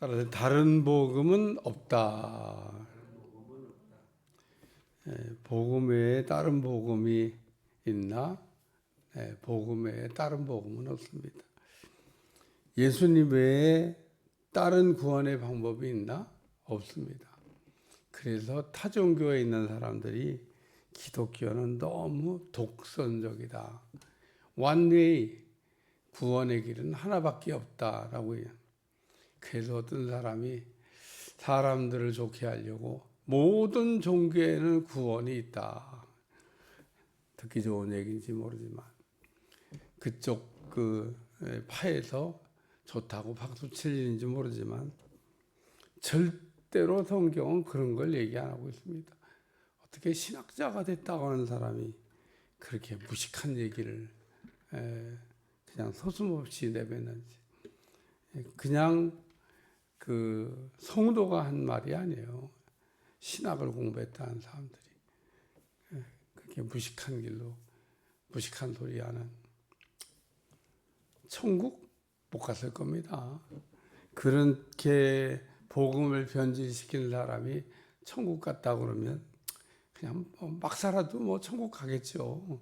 따라서 다른 복음은 없다. 복음 외에 다른 복음이 있나? 복음 외에 다른 복음은 없습니다. 예수님 외에 다른 구원의 방법이 있나? 없습니다. 그래서 타종교에 있는 사람들이 기독교는 너무 독선적이다. 원웨이 구원의 길은 하나밖에 없다라고 해요. 그래서 어떤 사람이 사람들을 좋게 하려고 모든 종교에는 구원이 있다. 듣기 좋은 얘기인지 모르지만 그쪽 그 파에서 좋다고 박수 칠 일인지 모르지만 절대로 성경은 그런 걸 얘기 안 하고 있습니다. 어떻게 신학자가 됐다고 하는 사람이 그렇게 무식한 얘기를 그냥 서슴없이 내뱉는지. 그냥 그 성도가 한 말이 아니에요. 신학을 공부했다는 사람들이 그렇게 무식한 길로 무식한 소리 하는. 천국 못 갔을 겁니다. 그렇게 복음을 변질시키는 사람이 천국 갔다 그러면 그냥 막 살아도 뭐 천국 가겠죠.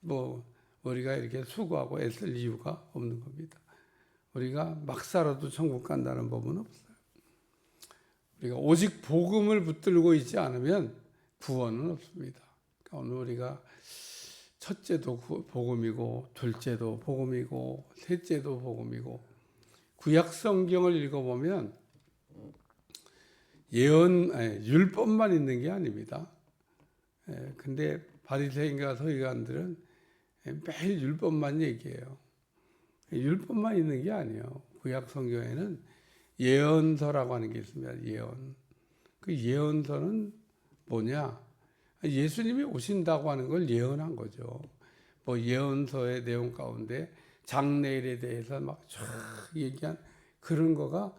뭐 우리가 이렇게 수고하고 애쓸 이유가 없는 겁니다. 우리가 막 살아도 천국 간다는 법은 없어요. 우리가 오직 복음을 붙들고 있지 않으면 구원은 없습니다. 그러니까 오늘 우리가 첫째도 복음이고 둘째도 복음이고 셋째도 복음이고 구약 성경을 읽어보면 율법만 있는 게 아닙니다. 근데 바리새인과 서기관들은 매일 율법만 얘기해요. 율법만 있는 게 아니에요. 구약 성경에는 예언서라고 하는 게 있습니다. 예언. 그 예언서는 뭐냐? 예수님이 오신다고 하는 걸 예언한 거죠. 뭐 예언서의 내용 가운데 장래일에 대해서 막 쫙 얘기한 그런 거가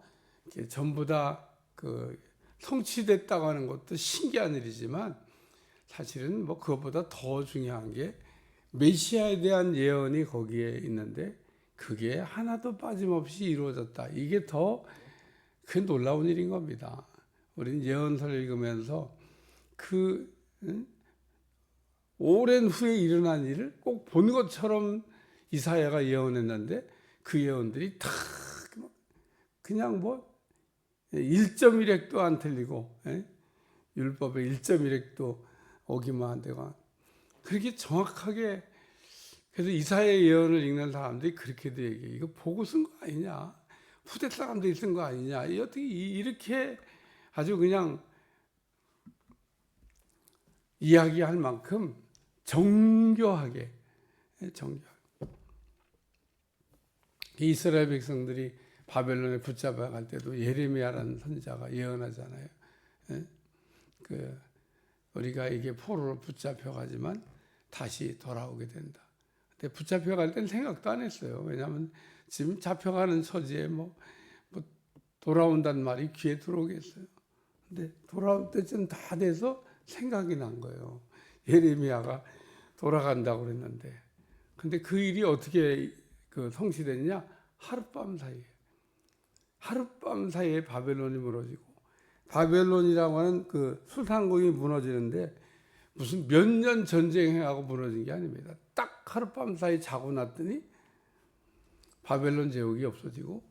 전부 다 그 성취됐다고 하는 것도 신기한 일이지만 사실은 뭐 그것보다 더 중요한 게 메시아에 대한 예언이 거기에 있는데 그게 하나도 빠짐없이 이루어졌다. 이게 더 큰 놀라운 일인 겁니다. 우리는 예언서를 읽으면서 그 오랜 후에 일어난 일을 꼭 본 것처럼 이사야가 예언했는데 그 예언들이 다 그냥 뭐 1.1획도 안 틀리고 율법의 1.1획도 어기만 안 되고 그렇게 정확하게. 그래서 이사야의 예언을 읽는 사람들이 그렇게도 얘기해. 이거 보고 쓴 거 아니냐? 후대 사람들이 쓴 거 아니냐? 어떻게 이렇게 아주 그냥 이야기할 만큼 정교하게. 이스라엘 백성들이 바벨론에 붙잡아갈 때도 예레미야라는 선지자가 예언하잖아요. 우리가 이게 포로로 붙잡혀가지만 다시 돌아오게 된다. 근데 붙잡혀갈 땐 생각도 안 했어요. 왜냐하면 지금 잡혀가는 처지에 뭐 돌아온다는 말이 귀에 들어오겠어요. 근데 돌아올 때쯤 다 돼서 생각이 난 거예요. 예레미야가 돌아간다고 그랬는데. 근데 그 일이 어떻게 성취됐냐? 하룻밤 사이에. 하룻밤 사이에 바벨론이 무너지고, 바벨론이라고 하는 그 수상국이 무너지는데 무슨 몇 년 전쟁해하고 무너진 게 아닙니다. 딱 하룻밤 사이 자고 났더니 바벨론 제국이 없어지고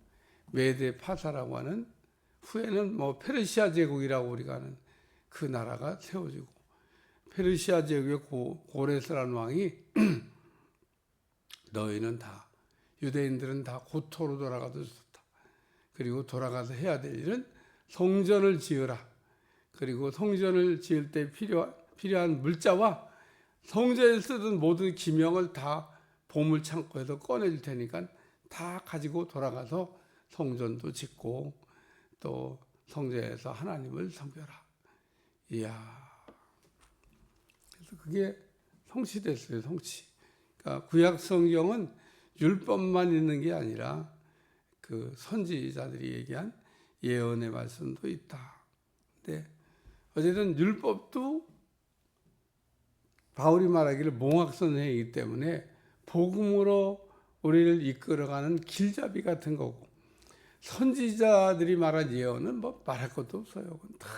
메데 파사라고 하는 후에는 뭐 페르시아 제국이라고 우리가 아는 그 나라가 세워지고 페르시아 제국의 고레스라는 왕이 너희는 다 유대인들은 다 고토로 돌아가도 좋다. 그리고 돌아가서 해야 될 일은 성전을 지으라. 그리고 성전을 지을 때 필요한 물자와 성전에 쓰던 모든 기명을 다 보물 창고에서 꺼내줄 테니까 다 가지고 돌아가서 성전도 짓고 또 성전에서 하나님을 섬겨라. 이야. 그래서 그게 성취됐어요. 성취. 그러니까 구약 성경은 율법만 있는 게 아니라 그 선지자들이 얘기한 예언의 말씀도 있다. 근데 어쨌든 율법도 바울이 말하기를 몽학선행이기 때문에 복음으로 우리를 이끌어가는 길잡이 같은 거고 선지자들이 말한 예언은 뭐 말할 것도 없어요. 그건 다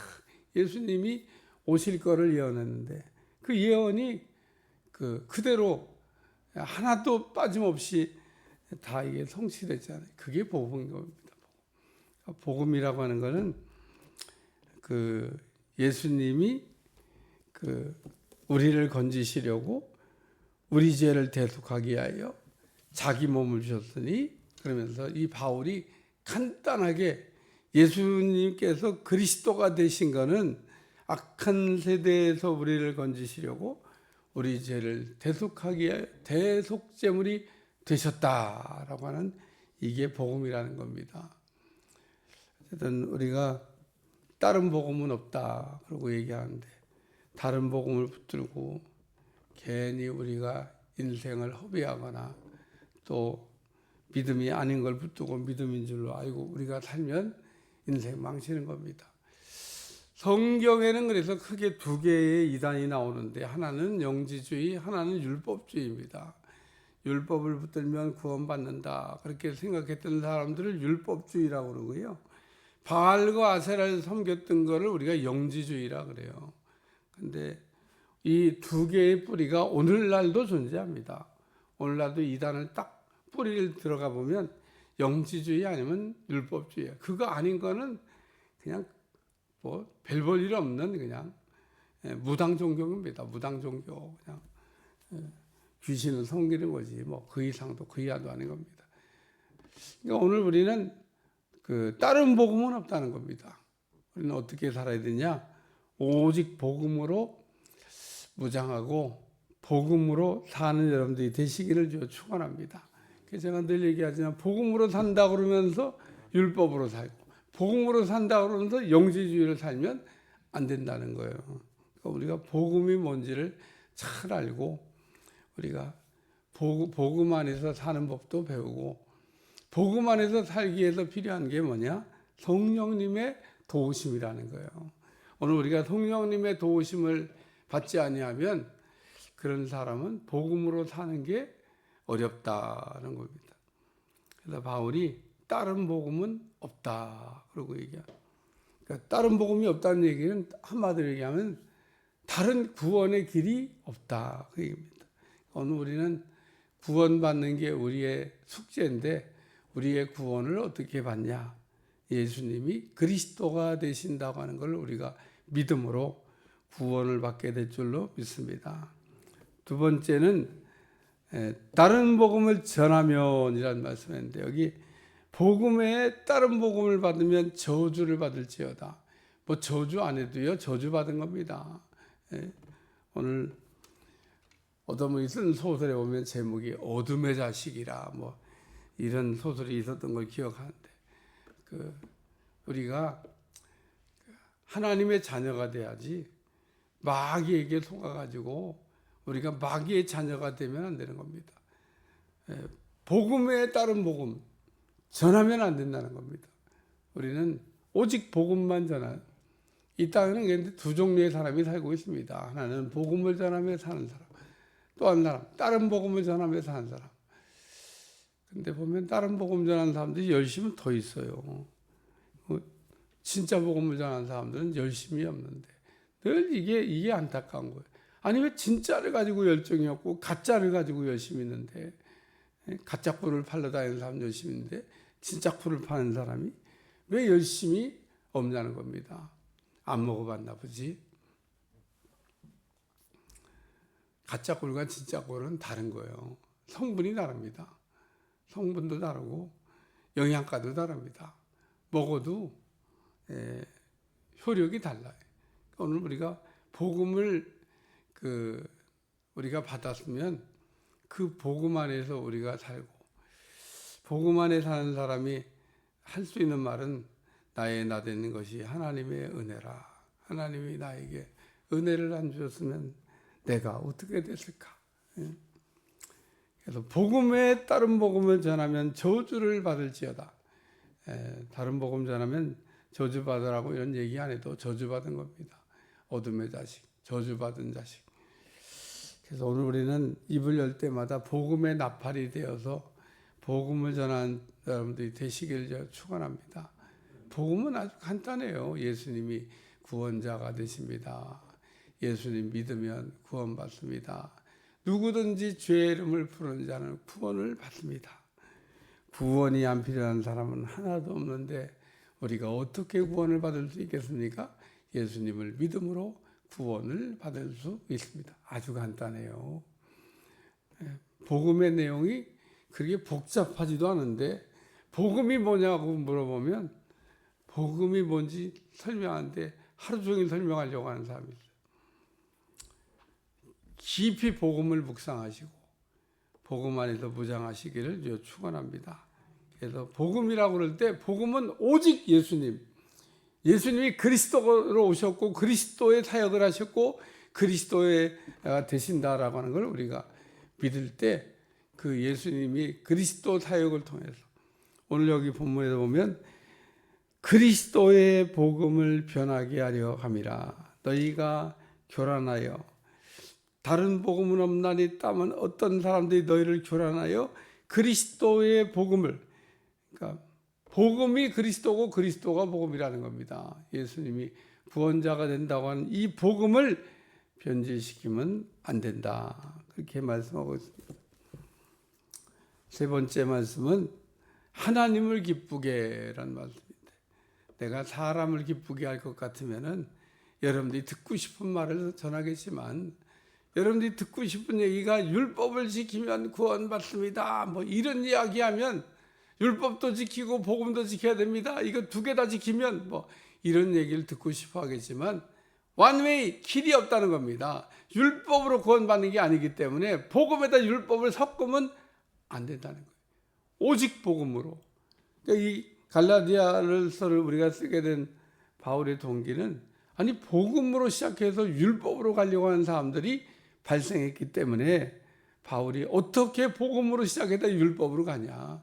예수님이 오실 거를 예언했는데 그 예언이 그대로 하나도 빠짐없이 다 이게 성취됐잖아요. 그게 복음인 겁니다. 복음이라고 하는 것은 예수님이 우리를 건지시려고 우리 죄를 대속하기 위하여 자기 몸을 주셨으니, 그러면서 이 바울이 간단하게 예수님께서 그리스도가 되신 것은 악한 세대에서 우리를 건지시려고 우리 죄를 대속하기 위하여 대속제물이 되셨다라고 하는 이게 복음이라는 겁니다. 어쨌든 우리가 다른 복음은 없다 그러고 얘기하는데, 다른 복음을 붙들고 괜히 우리가 인생을 허비하거나 또 믿음이 아닌 걸 붙들고 믿음인 줄로 알고 우리가 살면 인생 망치는 겁니다. 성경에는 그래서 크게 두 개의 이단이 나오는데, 하나는 영지주의, 하나는 율법주의입니다. 율법을 붙들면 구원받는다 그렇게 생각했던 사람들을 율법주의라고 그러고요, 바알과 아세라를 섬겼던 거를 우리가 영지주의라 그래요. 근데 이 두 개의 뿌리가 오늘날도 존재합니다. 오늘날도 이단을 딱 뿌리를 들어가 보면 영지주의 아니면 율법주의야. 그거 아닌 거는 그냥 뭐 별 볼 일 없는 그냥 무당 종교입니다. 무당 종교, 그냥 귀신을 섬기는 거지 뭐 그 이상도 그 이하도 아닌 겁니다. 그러니까 오늘 우리는 다른 복음은 없다는 겁니다. 우리는 어떻게 살아야 되냐? 오직 복음으로 무장하고 복음으로 사는 여러분들이 되시기를 축원합니다. 그래서 제가 늘 얘기하지만 복음으로 산다 그러면서 율법으로 살고, 복음으로 산다 그러면서 영지주의를 살면 안 된다는 거예요. 그러니까 우리가 복음이 뭔지를 잘 알고 우리가 복음 안에서 사는 법도 배우고, 복음 안에서 살기 위해서 필요한 게 뭐냐? 성령님의 도우심이라는 거예요. 오늘 우리가 성령님의 도우심을 받지 아니하면 그런 사람은 복음으로 사는 게 어렵다는 겁니다. 그래서 바울이 다른 복음은 없다 그러고 얘기합니다. 그러니까 다른 복음이 없다는 얘기는 한마디로 얘기하면 다른 구원의 길이 없다 그 얘기입니다. 오늘 우리는 구원받는 게 우리의 숙제인데, 우리의 구원을 어떻게 받냐? 예수님이 그리스도가 되신다고 하는 걸 우리가 믿음으로 구원을 받게 될 줄로 믿습니다. 두 번째는 다른 복음을 전하면이라는 말씀인데, 여기 복음에 다른 복음을 받으면 저주를 받을지어다. 뭐 저주 안 해도요 저주 받은 겁니다. 오늘 어둠이 쓴 소설에 보면 제목이 어둠의 자식이라 뭐 이런 소설이 있었던 걸 기억하는데, 우리가 하나님의 자녀가 돼야지 마귀에게 속아가지고 우리가 마귀의 자녀가 되면 안 되는 겁니다. 복음에 따른 복음 전하면 안 된다는 겁니다. 우리는 오직 복음만 전하는, 이 땅에는 두 종류의 사람이 살고 있습니다. 하나는 복음을 전하며 사는 사람, 또 한 사람 다른 복음을 전하며 사는 사람. 근데 보면 다른 복음 전하는 사람들이 열심은 더 있어요. 진짜 복음을 전하는 사람들은 열심이 없는데 늘 이게 안타까운 거예요. 아니 왜 진짜를 가지고 열정이 없고 가짜를 가지고 열심히 있는데, 가짜 꿀을 팔러 다니는 사람 열심히 있는데 진짜 꿀을 파는 사람이 왜 열심히 없냐는 겁니다. 안 먹어봤나 보지. 가짜 꿀과 진짜 꿀은 다른 거예요. 성분이 다릅니다. 성분도 다르고 영양가도 다릅니다. 먹어도 효력이 달라요. 오늘 우리가 복음을 우리가 받았으면 그 복음 안에서 우리가 살고, 복음 안에 사는 사람이 할 수 있는 말은 나의 나 되는 것이 하나님의 은혜라. 하나님이 나에게 은혜를 안 주셨으면 내가 어떻게 됐을까? 그래서 복음에 다른 복음을 전하면 저주를 받을지어다. 다른 복음 전하면 저주받으라고 이런 얘기 안 해도 저주받은 겁니다. 어둠의 자식, 저주받은 자식. 그래서 오늘 우리는 입을 열 때마다 복음의 나팔이 되어서 복음을 전한 여러분들이 되시기를 축원합니다. 복음은 아주 간단해요. 예수님이 구원자가 되십니다. 예수님 믿으면 구원받습니다. 누구든지 죄 이름을 부르는 자는 구원을 받습니다. 구원이 안 필요한 사람은 하나도 없는데 우리가 어떻게 구원을 받을 수 있겠습니까? 예수님을 믿음으로 구원을 받을 수 있습니다. 아주 간단해요. 복음의 내용이 그렇게 복잡하지도 않은데 복음이 뭐냐고 물어보면 복음이 뭔지 설명하는데 하루 종일 설명하려고 하는 사람이 있어요. 깊이 복음을 묵상하시고 복음 안에서 무장하시기를 축원합니다. 그래서 복음이라고 그럴 때 복음은 오직 예수님이 그리스도로 오셨고 그리스도의 사역을 하셨고 그리스도의 되신다라고 하는 걸 우리가 믿을 때 그 예수님이 그리스도 사역을 통해서 오늘 여기 본문에 보면 그리스도의 복음을 변하게 하려 함이라. 너희가 교란하여 다른 복음은 없나니 따면 어떤 사람들이 너희를 교란하여 그리스도의 복음을, 그러니까 복음이 그리스도고 그리스도가 복음이라는 겁니다. 예수님이 구원자가 된다고 하는 이 복음을 변질시키면 안 된다. 그렇게 말씀하고 있습니다. 세 번째 말씀은 하나님을 기쁘게라는 말씀입니다. 내가 사람을 기쁘게 할 것 같으면은 여러분들이 듣고 싶은 말을 전하겠지만 여러분들이 듣고 싶은 얘기가 율법을 지키면 구원받습니다. 뭐 이런 이야기하면 율법도 지키고 복음도 지켜야 됩니다. 이거 두 개 다 지키면 뭐 이런 얘기를 듣고 싶어 하겠지만 원웨이 길이 없다는 겁니다. 율법으로 구원받는 게 아니기 때문에 복음에다 율법을 섞으면 안 된다는 거예요. 오직 복음으로. 그러니까 이 갈라디아서를 우리가 쓰게 된 바울의 동기는 아니 복음으로 시작해서 율법으로 가려고 하는 사람들이 발생했기 때문에 바울이 어떻게 복음으로 시작했다 율법으로 가냐.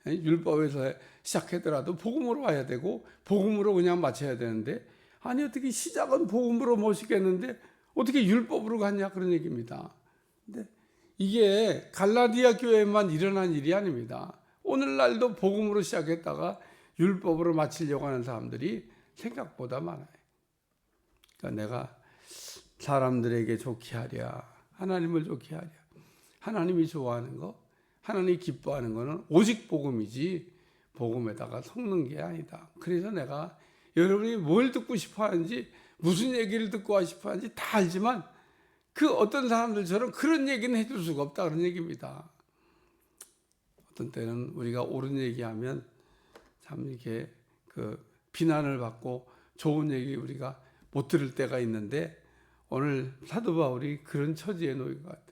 율법에서 시작하더라도 복음으로 와야 되고 복음으로 그냥 마쳐야 되는데 아니 어떻게 시작은 복음으로 모시겠는데 어떻게 율법으로 갔냐 그런 얘기입니다. 근데 이게 갈라디아 교회에만 일어난 일이 아닙니다. 오늘날도 복음으로 시작했다가 율법으로 마치려고 하는 사람들이 생각보다 많아요. 그러니까 내가 사람들에게 좋게 하랴, 하나님을 좋게 하랴. 하나님이 좋아하는 거, 하나님이 기뻐하는 거는 오직 복음이지 복음에다가 섞는 게 아니다. 그래서 내가 여러분이 뭘 듣고 싶어 하는지 무슨 얘기를 듣고 싶어 하는지 다 알지만 그 어떤 사람들처럼 그런 얘기는 해줄 수가 없다 그런 얘기입니다. 어떤 때는 우리가 옳은 얘기하면 참 이렇게 그 비난을 받고 좋은 얘기 우리가 못 들을 때가 있는데 오늘 사도 바울이 그런 처지에 놓인 것 같아요.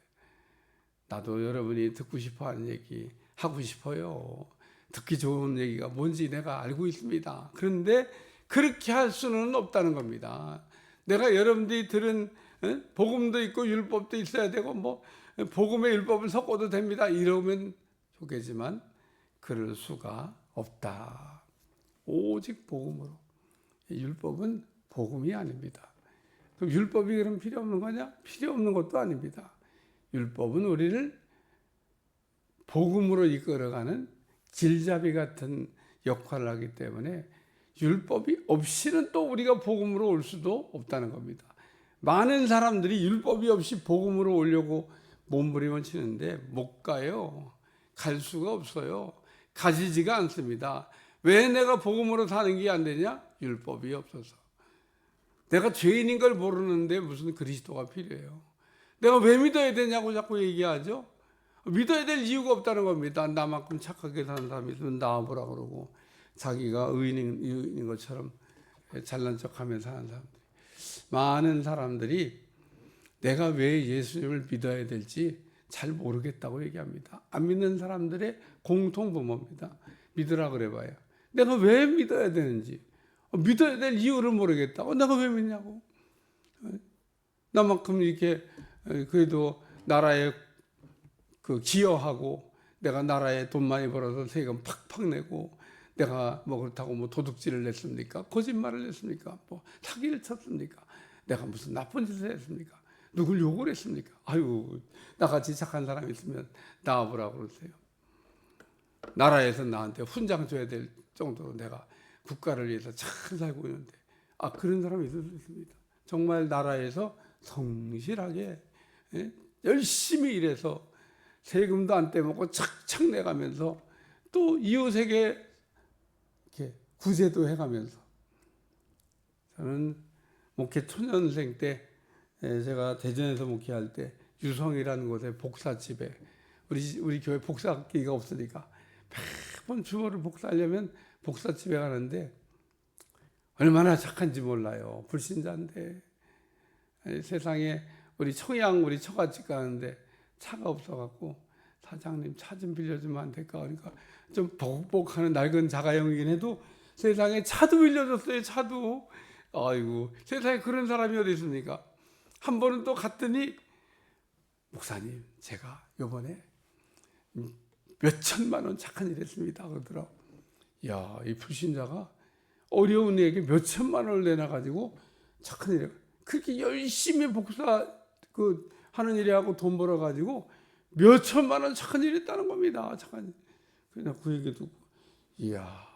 나도 여러분이 듣고 싶어 하는 얘기 하고 싶어요. 듣기 좋은 얘기가 뭔지 내가 알고 있습니다. 그런데 그렇게 할 수는 없다는 겁니다. 내가 여러분들이 들은 복음도 있고 율법도 있어야 되고 뭐 복음의 율법을 섞어도 됩니다. 이러면 좋겠지만 그럴 수가 없다. 오직 복음으로. 율법은 복음이 아닙니다. 그럼 율법이 그럼 필요 없는 거냐? 필요 없는 것도 아닙니다. 율법은 우리를 복음으로 이끌어가는 길잡이 같은 역할을 하기 때문에 율법이 없이는 또 우리가 복음으로 올 수도 없다는 겁니다. 많은 사람들이 율법이 없이 복음으로 오려고 몸부림을 치는데 못 가요. 갈 수가 없어요. 가지지가 않습니다. 왜 내가 복음으로 사는 게 안 되냐? 율법이 없어서. 내가 죄인인 걸 모르는데 무슨 그리스도가 필요해요. 내가 왜 믿어야 되냐고 자꾸 얘기하죠. 믿어야 될 이유가 없다는 겁니다. 나만큼 착하게 사는 사람이 있으면 나와보라 그러고 자기가 의인인 것처럼 잘난 척하면서 사는 사람들이 많은 사람들이 내가 왜 예수님을 믿어야 될지 잘 모르겠다고 얘기합니다. 안 믿는 사람들의 공통분모입니다. 믿으라 그래봐야 내가 왜 믿어야 되는지 믿어야 될 이유를 모르겠다. 내가 왜 믿냐고. 나만큼 이렇게 그래도 나라에 기여하고 내가 나라에 돈 많이 벌어서 세금 팍팍 내고 내가 뭐 그렇다고 뭐 도둑질을 냈습니까? 거짓말을 했습니까? 뭐 사기를 쳤습니까? 내가 무슨 나쁜 짓을 했습니까? 누굴 욕을 했습니까? 아유, 나같이 착한 사람이 있으면 나와보라고 그러세요. 나라에서 나한테 훈장 줘야 될 정도로 내가 국가를 위해서 잘 살고 있는데, 그런 사람이 있을 수 있습니다. 정말 나라에서 성실하게, 예? 열심히 일해서 세금도 안 떼먹고 착착 내가면서 또 이웃에게 이렇게 구제도 해가면서. 저는 목회 초년생 때, 제가 대전에서 목회할 때 유성이라는 곳에 복사집에, 우리 교회 복사기가 없으니까 매번 주보를 복사하려면 복사집에 가는데, 얼마나 착한지 몰라요. 불신자인데. 세상에 우리 처갓집 가는데 차가 없어갖고, 사장님 차 좀 빌려주면 안 될까? 그러니까 좀 벅벅하는 낡은 자가용이긴 해도 세상에 차도 빌려줬어요. 차도. 아이고, 세상에 그런 사람이 어디 있습니까? 한 번은 또 갔더니, 목사님 제가 요번에 몇 천만 원 착한 일 했습니다 그러더라고. 야, 이 불신자가 어려운 애에게 몇 천만 원을 내놔가지고 착한 일을, 그렇게 열심히 복사 하는 일에 하고 돈 벌어가지고 몇 천만 원 착한 일 했다는 겁니다. 착한 일. 그냥 그 얘기 듣고, 이야,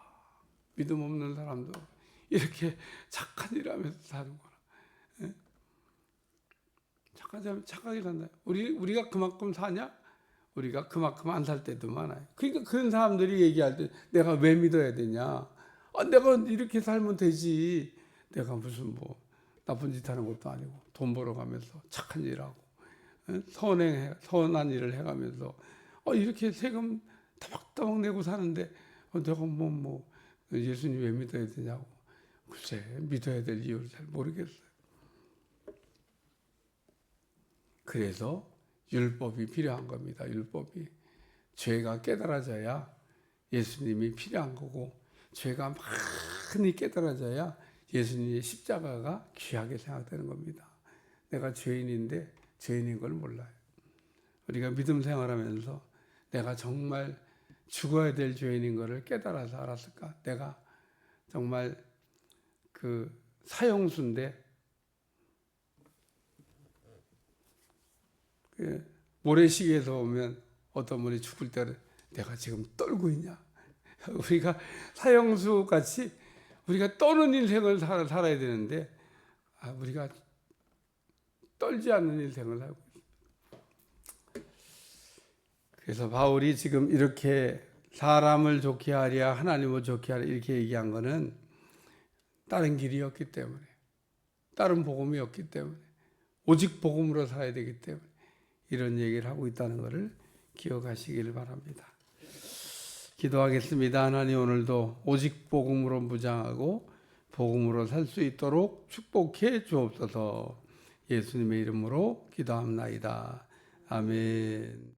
믿음 없는 사람도 이렇게 착한 일 하면서 사는구나. 예? 착하게 산다. 우리가 그만큼 사냐? 우리가 그만큼 안 살 때도 많아요. 그러니까 그런 사람들이 얘기할 때 내가 왜 믿어야 되냐? 내가 이렇게 살면 되지. 내가 무슨 나쁜 짓 하는 것도 아니고 돈 벌어가면서 착한 일하고, 선한 일을 해가면서 이렇게 세금 따박따박 내고 사는데 내가 예수님 왜 믿어야 되냐고. 글쎄, 믿어야 될 이유를 잘 모르겠어요. 그래서 율법이 필요한 겁니다. 율법이. 죄가 깨달아져야 예수님이 필요한 거고, 죄가 많이 깨달아져야 예수님의 십자가가 귀하게 생각되는 겁니다. 내가 죄인인데 죄인인 걸 몰라요. 우리가 믿음 생활하면서 내가 정말 죽어야 될 죄인인 것을 깨달아서 알았을까? 내가 정말 사형수인데, 모래시계에서 보면 어떤 분이 죽을 때는 내가 지금 떨고 있냐? 우리가 사형수 같이 우리가 떠는 인생을 살아야 되는데, 우리가 떨지 않는 인생을 살고 있습니다. 그래서 바울이 지금 이렇게 사람을 좋게 하랴 하나님을 좋게 하랴 이렇게 얘기한 거는 다른 길이었기 때문에, 다른 복음이 없기 때문에, 오직 복음으로 살아야 되기 때문에 이런 얘기를 하고 있다는 것을 기억하시기를 바랍니다. 기도하겠습니다. 하나님, 오늘도 오직 복음으로 무장하고 복음으로 살 수 있도록 축복해 주옵소서. 예수님의 이름으로 기도합나이다. 아멘.